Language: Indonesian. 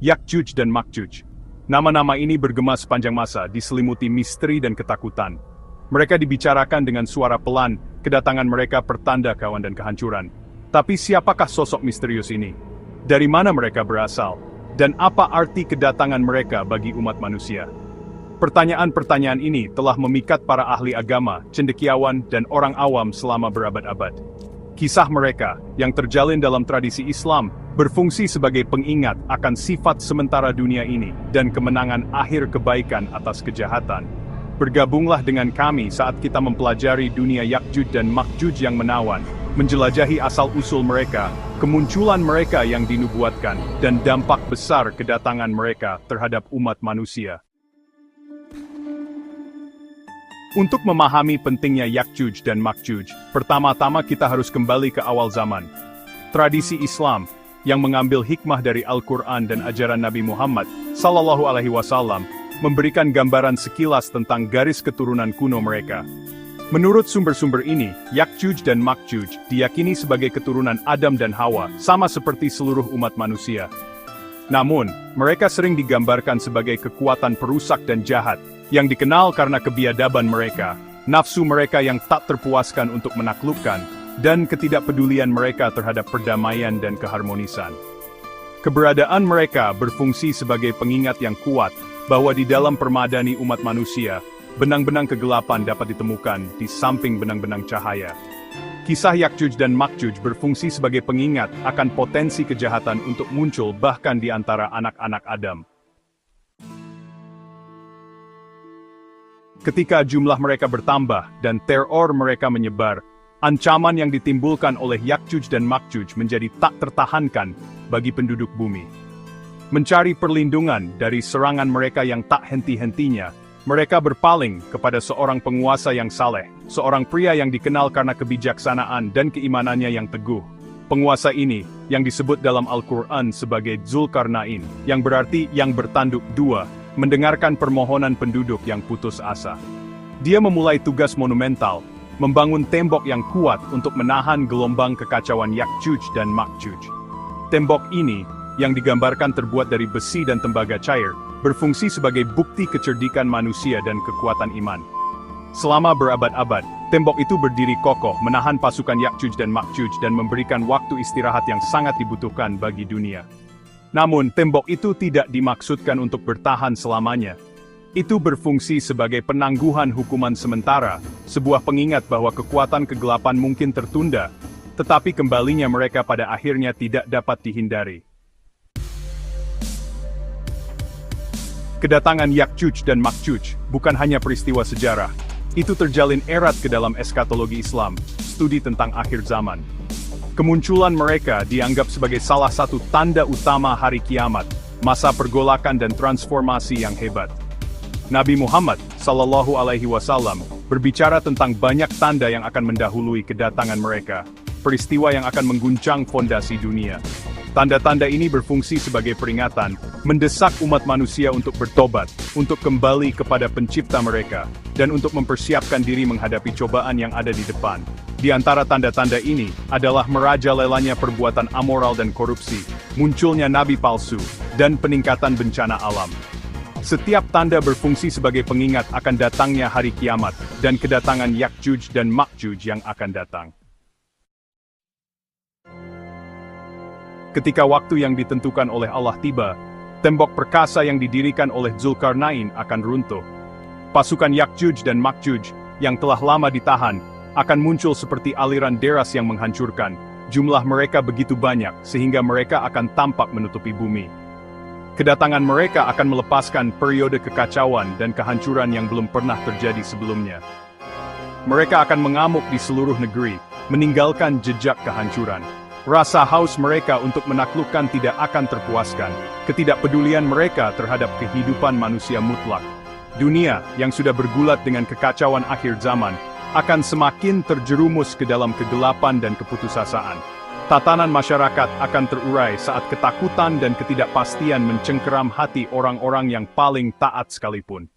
Yakjuj dan Makjuj. Nama-nama ini bergema sepanjang masa, diselimuti misteri dan ketakutan. Mereka dibicarakan dengan suara pelan, kedatangan mereka pertanda kawan dan kehancuran. Tapi siapakah sosok misterius ini? Dari mana mereka berasal? Dan apa arti kedatangan mereka bagi umat manusia? Pertanyaan-pertanyaan ini telah memikat para ahli agama, cendekiawan, dan orang awam selama berabad-abad. Kisah mereka, yang terjalin dalam tradisi Islam, berfungsi sebagai pengingat akan sifat sementara dunia ini dan kemenangan akhir kebaikan atas kejahatan. Bergabunglah dengan kami saat kita mempelajari dunia Yakjuj dan Makjuj yang menawan, menjelajahi asal-usul mereka, kemunculan mereka yang dinubuatkan, dan dampak besar kedatangan mereka terhadap umat manusia. Untuk memahami pentingnya Yakjuj dan Makjuj, pertama-tama kita harus kembali ke awal zaman. Tradisi Islam, yang mengambil hikmah dari Al-Quran dan ajaran Nabi Muhammad SAW, memberikan gambaran sekilas tentang garis keturunan kuno mereka. Menurut sumber-sumber ini, Yakjuj dan Makjuj diyakini sebagai keturunan Adam dan Hawa, sama seperti seluruh umat manusia. Namun, mereka sering digambarkan sebagai kekuatan perusak dan jahat, yang dikenal karena kebiadaban mereka, nafsu mereka yang tak terpuaskan untuk menaklukkan, dan ketidakpedulian mereka terhadap perdamaian dan keharmonisan. Keberadaan mereka berfungsi sebagai pengingat yang kuat bahwa di dalam permadani umat manusia, benang-benang kegelapan dapat ditemukan di samping benang-benang cahaya. Kisah Yakjuj dan Makjuj berfungsi sebagai pengingat akan potensi kejahatan untuk muncul bahkan di antara anak-anak Adam. Ketika jumlah mereka bertambah dan teror mereka menyebar, ancaman yang ditimbulkan oleh Yakjuj dan Makjuj menjadi tak tertahankan bagi penduduk bumi. Mencari perlindungan dari serangan mereka yang tak henti-hentinya, mereka berpaling kepada seorang penguasa yang saleh, seorang pria yang dikenal karena kebijaksanaan dan keimanannya yang teguh. Penguasa ini, yang disebut dalam Al-Quran sebagai Zulkarnain, yang berarti yang bertanduk dua, mendengarkan permohonan penduduk yang putus asa. Dia memulai tugas monumental, membangun tembok yang kuat untuk menahan gelombang kekacauan Yakjuj dan Makjuj. Tembok ini, yang digambarkan terbuat dari besi dan tembaga cair, berfungsi sebagai bukti kecerdikan manusia dan kekuatan iman. Selama berabad-abad, tembok itu berdiri kokoh menahan pasukan Yakjuj dan Makjuj dan memberikan waktu istirahat yang sangat dibutuhkan bagi dunia. Namun, tembok itu tidak dimaksudkan untuk bertahan selamanya. Itu berfungsi sebagai penangguhan hukuman sementara, sebuah pengingat bahwa kekuatan kegelapan mungkin tertunda, tetapi kembalinya mereka pada akhirnya tidak dapat dihindari. Kedatangan Yakjuj dan Makjuj bukan hanya peristiwa sejarah, itu terjalin erat ke dalam eskatologi Islam, studi tentang akhir zaman. Kemunculan mereka dianggap sebagai salah satu tanda utama hari kiamat, masa pergolakan dan transformasi yang hebat. Nabi Muhammad SAW berbicara tentang banyak tanda yang akan mendahului kedatangan mereka, peristiwa yang akan mengguncang fondasi dunia. Tanda-tanda ini berfungsi sebagai peringatan, mendesak umat manusia untuk bertobat, untuk kembali kepada pencipta mereka, dan untuk mempersiapkan diri menghadapi cobaan yang ada di depan. Di antara tanda-tanda ini adalah merajalelanya perbuatan amoral dan korupsi, munculnya nabi palsu, dan peningkatan bencana alam. Setiap tanda berfungsi sebagai pengingat akan datangnya hari kiamat, dan kedatangan Yakjuj dan Makjuj yang akan datang. Ketika waktu yang ditentukan oleh Allah tiba, tembok perkasa yang didirikan oleh Zulkarnain akan runtuh. Pasukan Yakjuj dan Makjuj, yang telah lama ditahan, akan muncul seperti aliran deras yang menghancurkan. Jumlah mereka begitu banyak, sehingga mereka akan tampak menutupi bumi. Kedatangan mereka akan melepaskan periode kekacauan dan kehancuran yang belum pernah terjadi sebelumnya. Mereka akan mengamuk di seluruh negeri, meninggalkan jejak kehancuran. Rasa haus mereka untuk menaklukkan tidak akan terpuaskan, ketidakpedulian mereka terhadap kehidupan manusia mutlak. Dunia, yang sudah bergulat dengan kekacauan akhir zaman, akan semakin terjerumus ke dalam kegelapan dan keputusasaan. Tatanan masyarakat akan terurai saat ketakutan dan ketidakpastian mencengkeram hati orang-orang yang paling taat sekalipun.